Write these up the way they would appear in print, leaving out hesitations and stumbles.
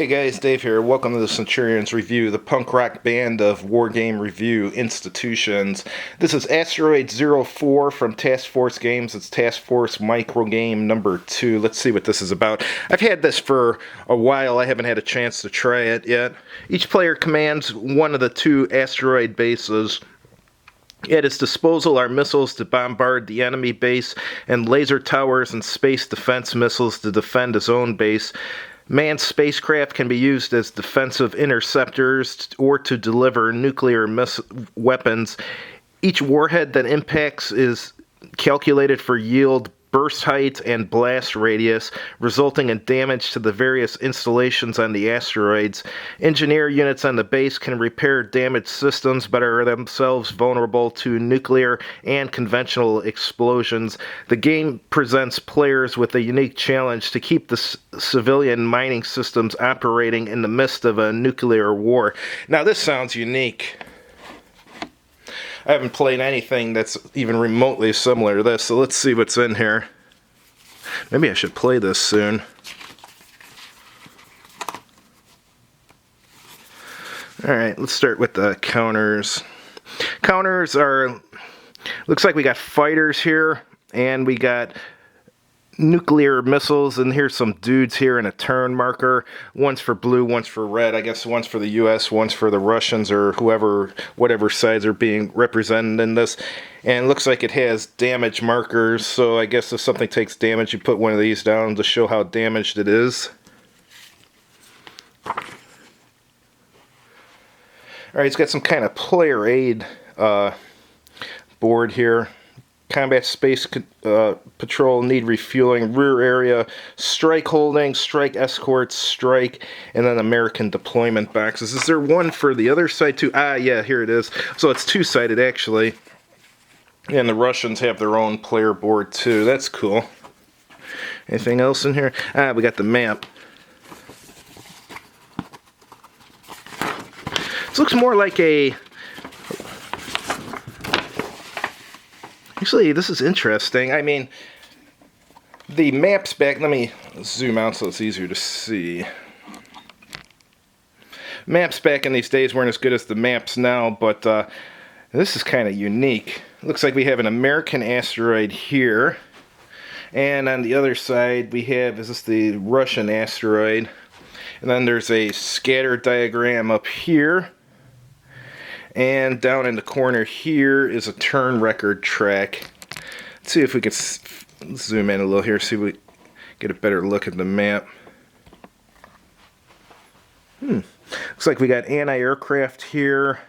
Hey guys, Dave here. Welcome to the Centurions Review, the punk rock band of wargame review institutions. This is Asteroid 04 from Task Force Games. It's Task Force Microgame number 2. Let's see what this is about. I've had this for a while. I haven't had a chance to try it yet. Each player commands one of the 2 asteroid bases. At his disposal are missiles to bombard the enemy base and laser towers and space defense missiles to defend his own base. Manned spacecraft can be used as defensive interceptors or to deliver nuclear weapons. Each warhead that impacts is calculated for yield, burst height, and blast radius, resulting in damage to the various installations on the asteroids. Engineer units on the base can repair damaged systems but are themselves vulnerable to nuclear and conventional explosions. The game presents players with a unique challenge to keep the civilian mining systems operating in the midst of a nuclear war. Now this sounds unique. I haven't played anything that's even remotely similar to this, so let's see what's in here. Maybe I should play this soon. Alright, let's start with the counters. Counters are... looks like we got fighters here, and we got nuclear missiles, and here's some dudes here in a turn marker. One's for blue, one's for red. I guess one's for the US, one's for the Russians, or whatever sides are being represented in this. And it looks like it has damage markers, so I guess if something takes damage, you put one of these down to show how damaged it is. Alright, it's got some kind of player aid board here. Combat space patrol, need refueling, rear area, strike holding, strike escorts, strike, and then American deployment boxes. Is there one for the other side too? Ah, yeah, here it is. So it's two-sided actually. And the Russians have their own player board too. That's cool. Anything else in here? Ah, we got the map. This looks more like a... Actually, this is interesting. I mean, the maps back... Let me zoom out so it's easier to see. Maps back in these days weren't as good as the maps now, but this is kind of unique. Looks like we have an American asteroid here. And on the other side, we have... is this the Russian asteroid? And then there's a scatter diagram up here. And down in the corner here is a turn record track. Let's see if we can zoom in a little here, see if we get a better look at the map. Looks like we got anti-aircraft here.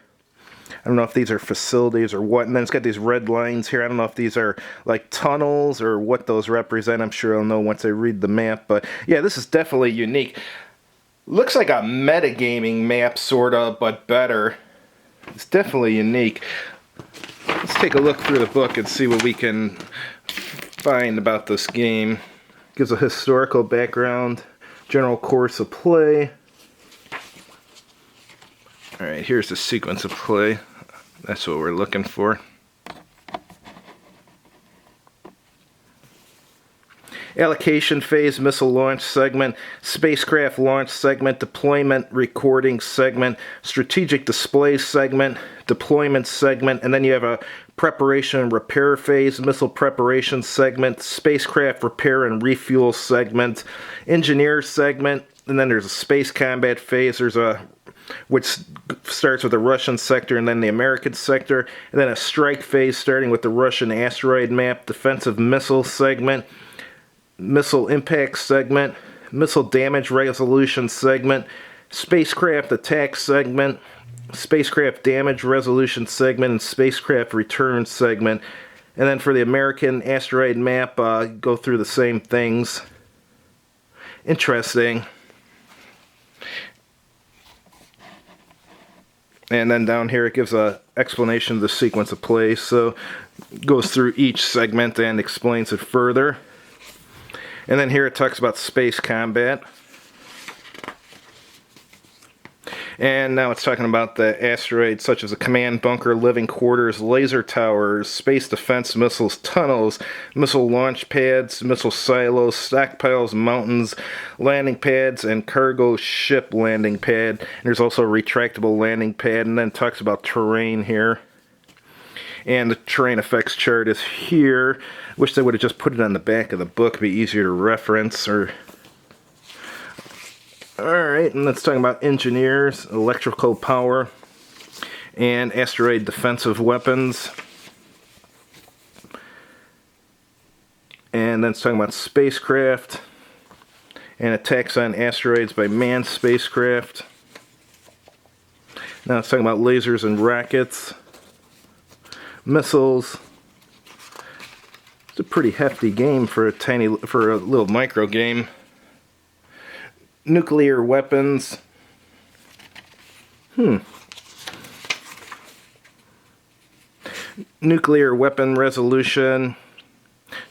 I don't know if these are facilities or what. And then it's got these red lines here. I don't know if these are like tunnels or what those represent. I'm sure I'll know once I read the map. But yeah, this is definitely unique. Looks like a metagaming map, sorta, but better. It's definitely unique. Let's take a look through the book and see what we can find about this game. Gives a historical background, general course of play. Alright, here's the sequence of play. That's what we're looking for. Allocation phase, missile launch segment, spacecraft launch segment, deployment recording segment, strategic display segment, deployment segment, and then you have a preparation and repair phase, missile preparation segment, spacecraft repair and refuel segment, engineer segment, and then there's a space combat phase. There's a which starts with the Russian sector and then the American sector, and then a strike phase starting with the Russian asteroid map, defensive missile segment, missile impact segment, missile damage resolution segment, spacecraft attack segment, spacecraft damage resolution segment, and spacecraft return segment. And then for the American asteroid map, go through the same things. Interesting. And then down here it gives an explanation of the sequence of play, so it goes through each segment and explains it further. And then here it talks about space combat. And now it's talking about the asteroids such as a command bunker, living quarters, laser towers, space defense missiles, tunnels, missile launch pads, missile silos, stockpiles, mountains, landing pads, and cargo ship landing pad. And there's also a retractable landing pad, and then it talks about terrain here. And the terrain effects chart is here. Wish they would have just put it on the back of the book, it'd be easier to reference. Alright, and let's talk about engineers, electrical power, and asteroid defensive weapons. And then it's talking about spacecraft, and attacks on asteroids by manned spacecraft. Now it's talking about lasers and rockets, missiles. It's a pretty hefty game for a little micro game. Nuclear weapons. Nuclear weapon resolution.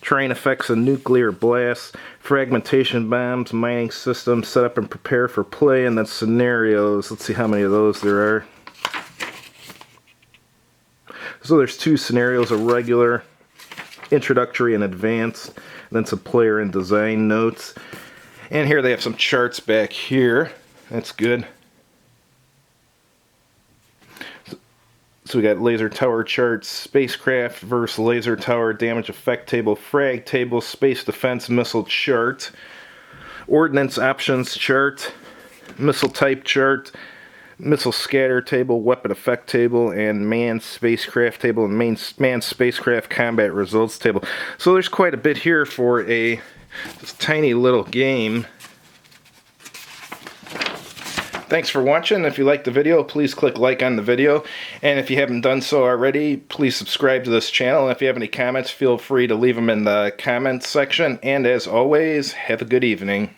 Terrain effects of nuclear blasts. Fragmentation bombs. Mining systems. Set up and prepare for play. And then scenarios. Let's see how many of those there are. So there's 2 scenarios, a regular, introductory, and advanced. And then some player and design notes. And here they have some charts back here. That's good. So we got laser tower charts, spacecraft versus laser tower, damage effect table, frag table, space defense missile chart, ordnance options chart, missile type chart, missile scatter table, weapon effect table, and manned spacecraft table, and manned spacecraft combat results table. So there's quite a bit here for this tiny little game. Thanks for watching. If you liked the video, please click like on the video. And if you haven't done so already, please subscribe to this channel. And if you have any comments, feel free to leave them in the comments section. And as always, have a good evening.